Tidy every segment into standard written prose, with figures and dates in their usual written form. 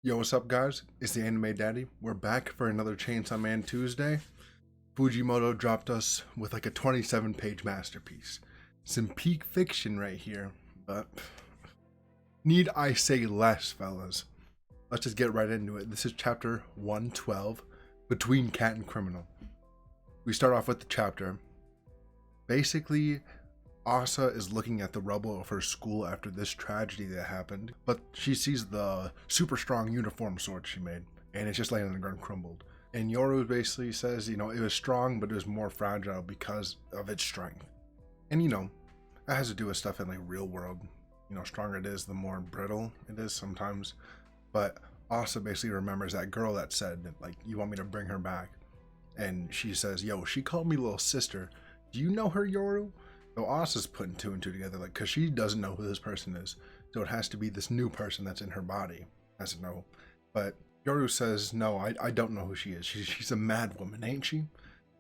Yo, what's up, guys? It's the Anime Daddy. We're back for another Chainsaw Man Tuesday. Fujimoto dropped us with like a 27-page masterpiece. Some peak fiction right here, but need I say less, fellas? Let's just get right into it. This is chapter 112, Between Cat and Criminal. We start off with the chapter. Basically, Asa is looking at the rubble of her school after this tragedy that happened, but she sees the super strong uniform sword she made, and it's just laying on the ground crumbled. And Yoru basically says, it was strong, but it was more fragile because of its strength. And that has to do with stuff in like real world. Stronger it is, the more brittle it is sometimes. But Asa basically remembers that girl that said, like, you want me to bring her back? And she says, yo, she called me little sister. Do you know her, Yoru? So Asa's putting two and two together, like, because she doesn't know who this person is. So it has to be this new person that's in her body. Has to know. But Yoru says, no, I don't know who she is. She's a mad woman, ain't she?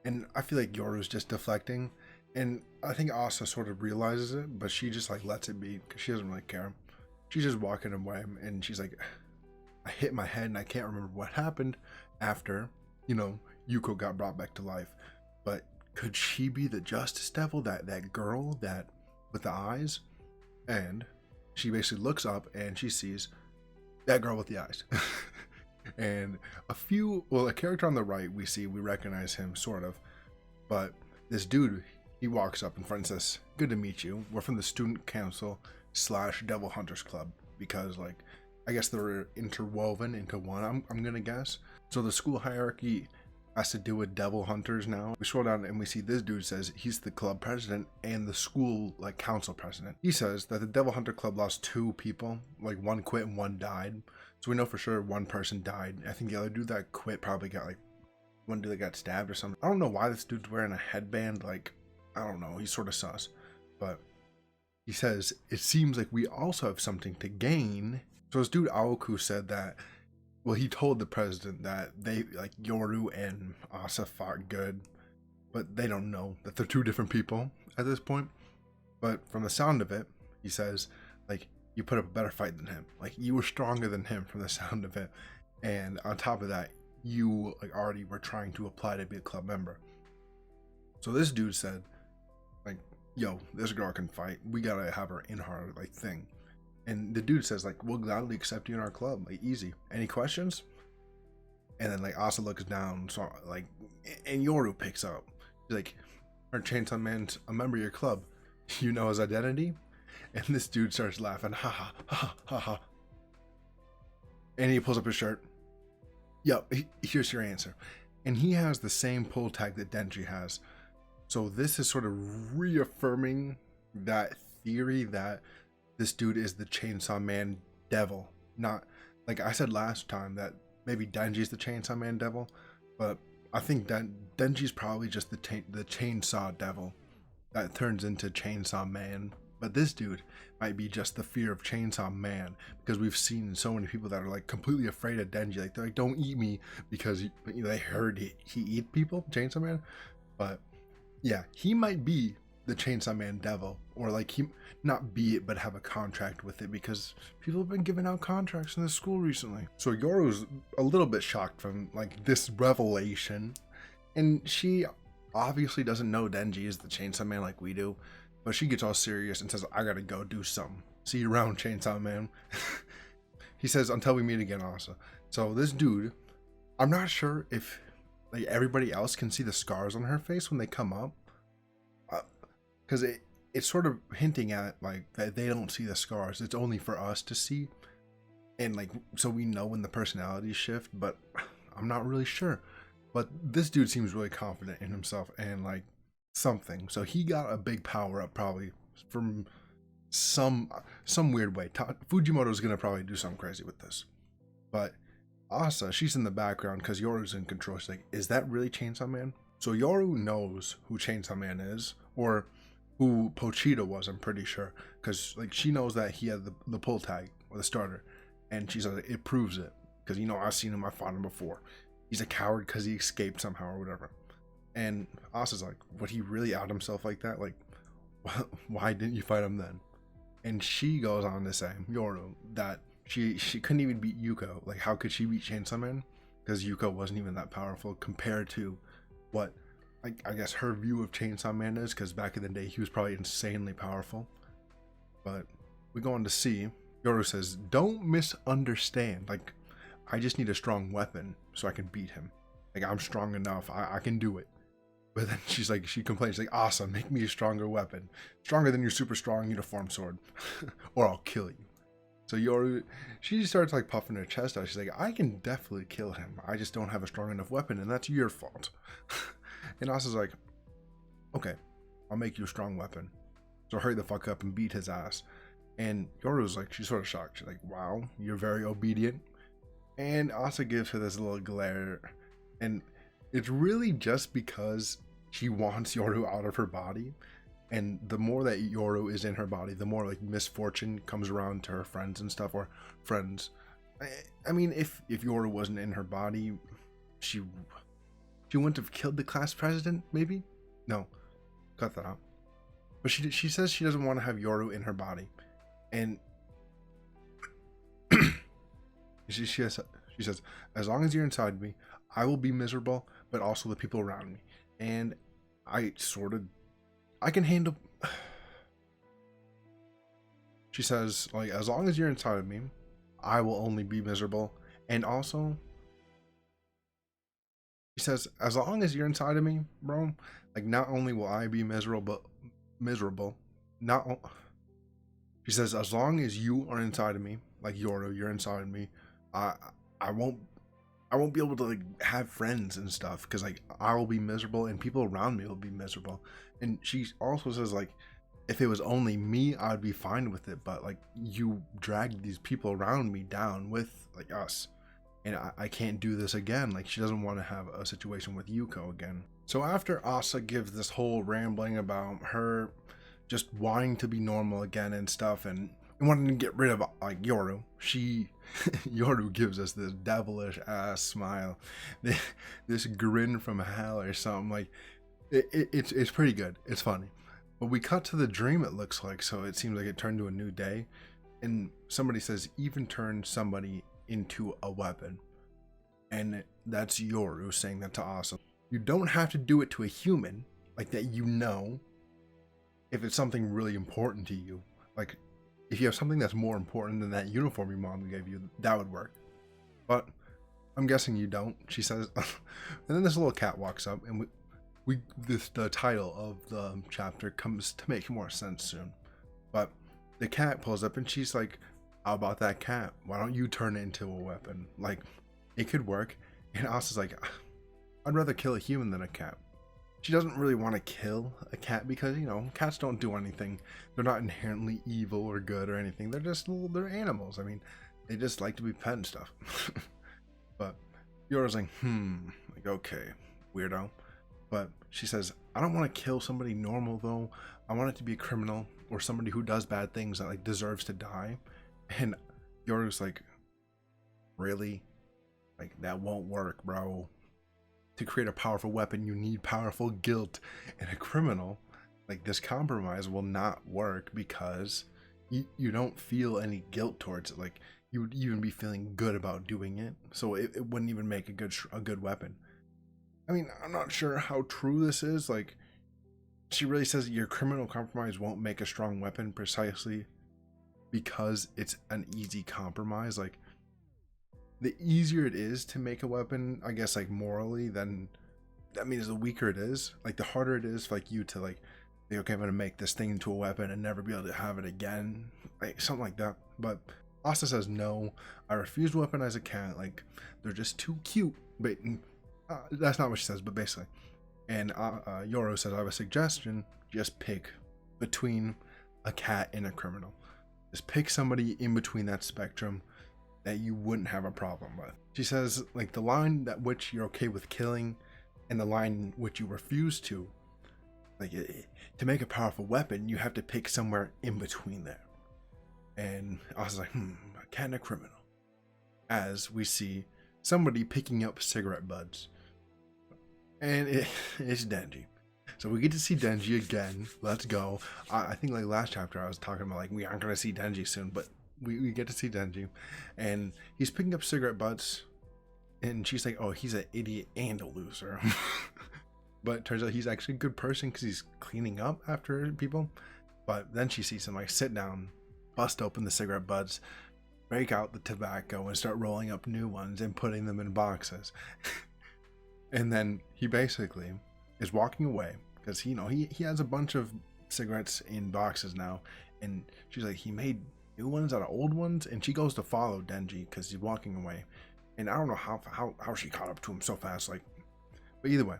And I feel like Yoru's just deflecting. And I think Asa sort of realizes it, but she just like lets it be because she doesn't really care. She's just walking away and she's like, I hit my head and I can't remember what happened after, Yuko got brought back to life. But could she be the Justice Devil, that girl that with the eyes? And she basically looks up and she sees that girl with the eyes. And a character on the right we recognize him sort of, but this dude, he walks up in front and says, good to meet you. We're from the Student Council / Devil Hunters Club, because like I guess they're interwoven into one, I'm gonna guess. So the school hierarchy has to do with devil hunters now. We scroll down and we see this dude says he's the club president and the school like council president. He says that the Devil Hunter Club lost two people, like one quit and one died. So we know for sure one person died. I think the other dude that quit probably got like one dude that got stabbed or something. I don't know why this dude's wearing a headband. Like, I don't know. He's sort of sus. But he says it seems like we also have something to gain. So this dude Aoku said that, well, he told the president that they, like, Yoru and Asa fought good, but they don't know that they're two different people at this point. But from the sound of it, he says, like, you put up a better fight than him. Like, you were stronger than him from the sound of it. And on top of that, you, like, already were trying to apply to be a club member. So this dude said, like, yo, this girl can fight. We gotta have her in her, like, thing. And the dude says, like, we'll gladly accept you in our club, like, easy. Any questions? And then, like, Asa looks down, so, like, and Yoru picks up. He's like, our Chainsaw Man's a member of your club. You know his identity? And this dude starts laughing, ha ha, ha ha, ha. And he pulls up his shirt. Yup, here's your answer. And he has the same pull tag that Denji has. So this is sort of reaffirming that theory that this dude is the Chainsaw Man devil. Not, like I said last time, that maybe Denji's the Chainsaw Man devil, but I think that Denji's probably just the Chainsaw devil that turns into Chainsaw Man. But this dude might be just the fear of Chainsaw Man, because we've seen so many people that are like completely afraid of Denji. Like, they're like, don't eat me, because they heard he eat people, Chainsaw Man. But yeah, he might be the Chainsaw Man devil, or like he not be it but have a contract with it, because people have been giving out contracts in the school recently. So Yoru's a little bit shocked from like this revelation, and she obviously doesn't know Denji is the Chainsaw Man like we do, but she gets all serious and says, I gotta go do something. See you around, Chainsaw Man. He says, until we meet again, Asa. So this dude, I'm not sure if like everybody else can see the scars on her face when they come up, because it's sort of hinting at like that they don't see the scars. It's only for us to see, and like so we know when the personalities shift. But I'm not really sure. But this dude seems really confident in himself and like something. So he got a big power up probably from some weird way. Fujimoto's gonna probably do something crazy with this. But Asa, she's in the background because Yoru's in control. She's like, is that really Chainsaw Man? So Yoru knows who Chainsaw Man is, or who Pochita was, I'm pretty sure, because like she knows that he had the pull tag or the starter, and she's like, it proves it, because I've seen him, I fought him before. He's a coward because he escaped somehow or whatever. And Asa's like, would he really out himself like that? Like, why didn't you fight him then? And she goes on to say, Yoru, that she couldn't even beat Yuko. Like, how could she beat Chainsaw Man? Because Yuko wasn't even that powerful compared to what I guess her view of Chainsaw Man is, because back in the day he was probably insanely powerful. But we go on to see Yoru says, "Don't misunderstand. Like, I just need a strong weapon so I can beat him. Like, I'm strong enough. I can do it." But then she complains, like, "Asa, make me a stronger weapon. Stronger than your super strong uniform sword. Or I'll kill you." So Yoru, she starts like puffing her chest out. She's like, "I can definitely kill him. I just don't have a strong enough weapon, and that's your fault." And Asa's like, "Okay, I'll make you a strong weapon. So hurry the fuck up and beat his ass." And Yoru's like, she's sort of shocked. She's like, "Wow, you're very obedient." And Asa gives her this little glare. And it's really just because she wants Yoru out of her body. And the more that Yoru is in her body, the more like misfortune comes around to her friends and stuff, or friends. I mean, if Yoru wasn't in her body, she wouldn't have killed the class president, maybe? No, cut that out. But she says she doesn't want to have Yoru in her body. And she says, "As long as you're inside me, I will be miserable, but also the people around me. And I can handle..." She says, like, "As long as you're inside of me, I will only be miserable. And also," she says, "as long as you're inside of me, bro, like, not only will I be miserable, she says, as long as you are inside of me, like Yoru, you're inside of me, I won't be able to like have friends and stuff, because like I will be miserable and people around me will be miserable." And she also says, like, if it was only me, I'd be fine with it, but like you dragged these people around me down with like us, and I can't do this again. Like, she doesn't want to have a situation with Yuko again. So after Asa gives this whole rambling about her just wanting to be normal again and stuff, and wanting to get rid of like Yoru, Yoru gives us this devilish ass smile, this grin from hell or something. Like, it's pretty good. It's funny. But we cut to the dream, it looks like. So it seems like it turned to a new day, and somebody says, "Even turn somebody into a weapon." And that's Yoru saying that to Asa. You don't have to do it to a human like that, if it's something really important to you. Like, if you have something that's more important than that uniform your mom gave you, that would work. But I'm guessing you don't, she says. And then this little cat walks up, and the title of the chapter comes to make more sense soon. But the cat pulls up, and she's like, "How about that cat? Why don't you turn it into a weapon? Like, it could work." And Asa's like, "I'd rather kill a human than a cat." She doesn't really want to kill a cat because, cats don't do anything. They're not inherently evil or good or anything. They're animals. I mean, they just like to be pet and stuff. But Yoru's like, like, okay, weirdo. But she says, "I don't want to kill somebody normal though. I want it to be a criminal or somebody who does bad things that like deserves to die." And Yoru's like, "Really? Like, that won't work, bro. To create a powerful weapon, you need powerful guilt, and a criminal, like, this compromise will not work because you don't feel any guilt towards it. Like, you would even be feeling good about doing it, so it wouldn't even make a good weapon." I mean, I'm not sure how true this is. Like, she really says your criminal compromise won't make a strong weapon precisely because it's an easy compromise. Like, the easier it is to make a weapon, I guess, like, morally, then that means the weaker it is. Like, the harder it is for like you to like think, "Okay, I'm gonna make this thing into a weapon and never be able to have it again," like something like that. But Asa says, "No, I refuse to weaponize a cat. Like, they're just too cute." But that's not what she says, but basically. And Yoru says, "I have a suggestion. Just pick between a cat and a criminal. Just pick somebody in between that spectrum that you wouldn't have a problem with." She says, like, the line that which you're okay with killing and the line which you refuse to, like, to make a powerful weapon, you have to pick somewhere in between there. And I was like, a cat and a criminal. As we see somebody picking up cigarette butts. And it's Denji. So we get to see Denji again. Let's go. I think like last chapter I was talking about like we aren't going to see Denji soon, but we get to see Denji, and he's picking up cigarette butts, and she's like, oh, he's an idiot and a loser. But it turns out he's actually a good person because he's cleaning up after people. But then she sees him like sit down, bust open the cigarette butts, break out the tobacco, and start rolling up new ones and putting them in boxes. And then he basically is walking away because he has a bunch of cigarettes in boxes now, and she's like, he made new ones out of old ones, and she goes to follow Denji because he's walking away. And I don't know how she caught up to him so fast, like, but either way,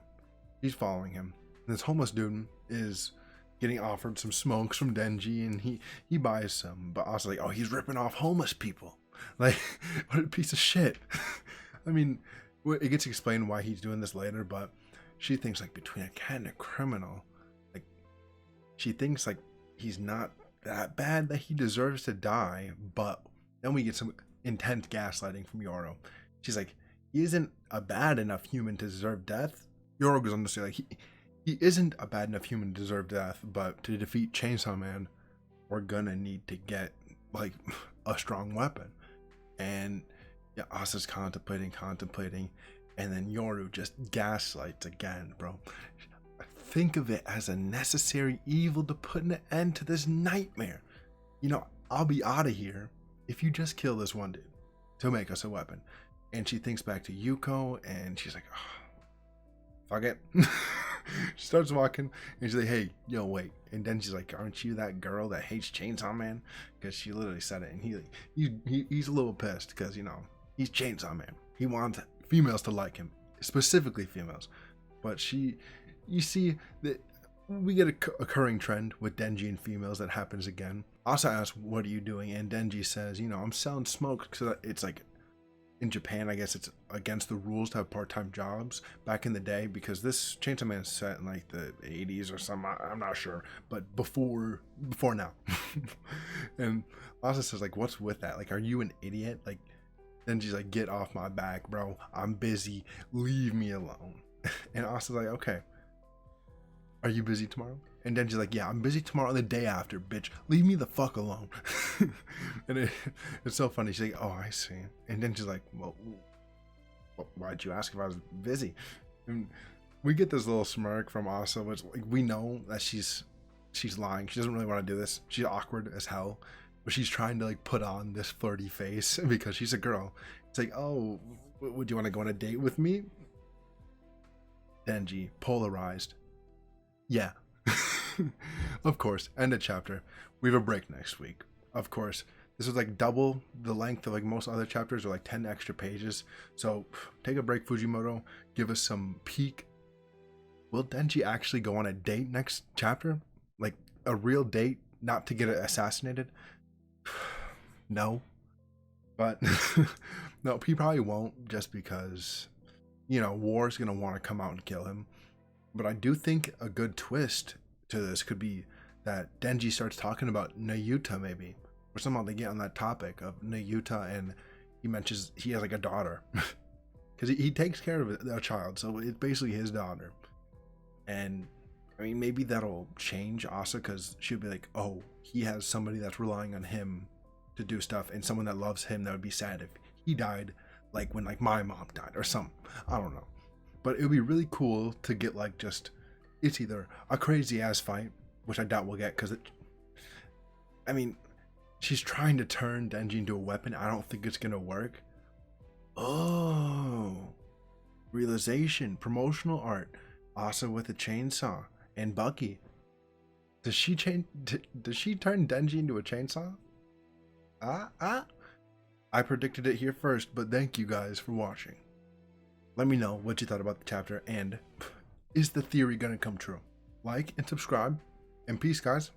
he's following him. And this homeless dude is getting offered some smokes from Denji, and he buys some, but also like, oh, he's ripping off homeless people. Like, what a piece of shit. I mean, it gets explained why he's doing this later, but she thinks like between a cat and a criminal, like she thinks like he's not that bad that he deserves to die. But then we get some intense gaslighting from Yoru. She's like, he isn't a bad enough human to deserve death. Yoru goes on to say like, he isn't a bad enough human to deserve death, but to defeat Chainsaw Man, we're gonna need to get like a strong weapon. And yeah, Asa's contemplating, and then Yoru just gaslights again, bro. Think of it as a necessary evil to put an end to this nightmare. I'll be out of here if you just kill this one dude to make us a weapon. And she thinks back to Yuko, and she's like, oh, fuck it. She starts walking, and she's like, hey, yo, wait. And then she's like, aren't you that girl that hates Chainsaw Man? Because she literally said it, and he's a little pissed because, he's Chainsaw Man. He wants females to like him, specifically females. But you see that we get a occurring trend with Denji and females that happens again. Asa asks, what are you doing? And Denji says, I'm selling smoke, because it's like, in Japan, I guess it's against the rules to have part-time jobs back in the day, because this Chainsaw Man is set in like the 80s or something. I'm not sure, but before now. And Asa says like, what's with that? Like, are you an idiot? Like, then she's like, get off my back, bro. I'm busy. Leave me alone. And Asa's like, okay. Are you busy tomorrow? And then she's like, yeah, I'm busy tomorrow and the day after, bitch. Leave me the fuck alone. And it's so funny. She's like, oh, I see. And then she's like, well, why'd you ask if I was busy? And we get this little smirk from Asa, which like, we know that she's lying. She doesn't really want to do this. She's awkward as hell. But she's trying to like put on this flirty face because she's a girl. It's like, oh, would you want to go on a date with me? Denji, polarized. Yeah. Of course. End of chapter. We have a break next week. Of course. This was like double the length of like most other chapters, or like 10 extra pages. So take a break, Fujimoto. Give us some peek. Will Denji actually go on a date next chapter? Like a real date, not to get assassinated? No. But no, he probably won't, just because, War's going to want to come out and kill him. But I do think a good twist to this could be that Denji starts talking about Nayuta, maybe, or somehow they get on that topic of Nayuta, and he mentions he has like a daughter, because he takes care of a child, so it's basically his daughter. And I mean, maybe that'll change Asa, because she'll be like, oh, he has somebody that's relying on him to do stuff, and someone that loves him. That would be sad if he died, like when like my mom died or something. I don't know. But it would be really cool to get like just, it's either a crazy ass fight, which I doubt we'll get, because she's trying to turn Denji into a weapon. I don't think it's gonna work. Oh, realization, promotional art, Asa with a chainsaw, and Bucky. Does she turn Denji into a chainsaw? I predicted it here first, but thank you guys for watching. Let me know what you thought about the chapter, and is the theory gonna come true? Like and subscribe, and peace, guys.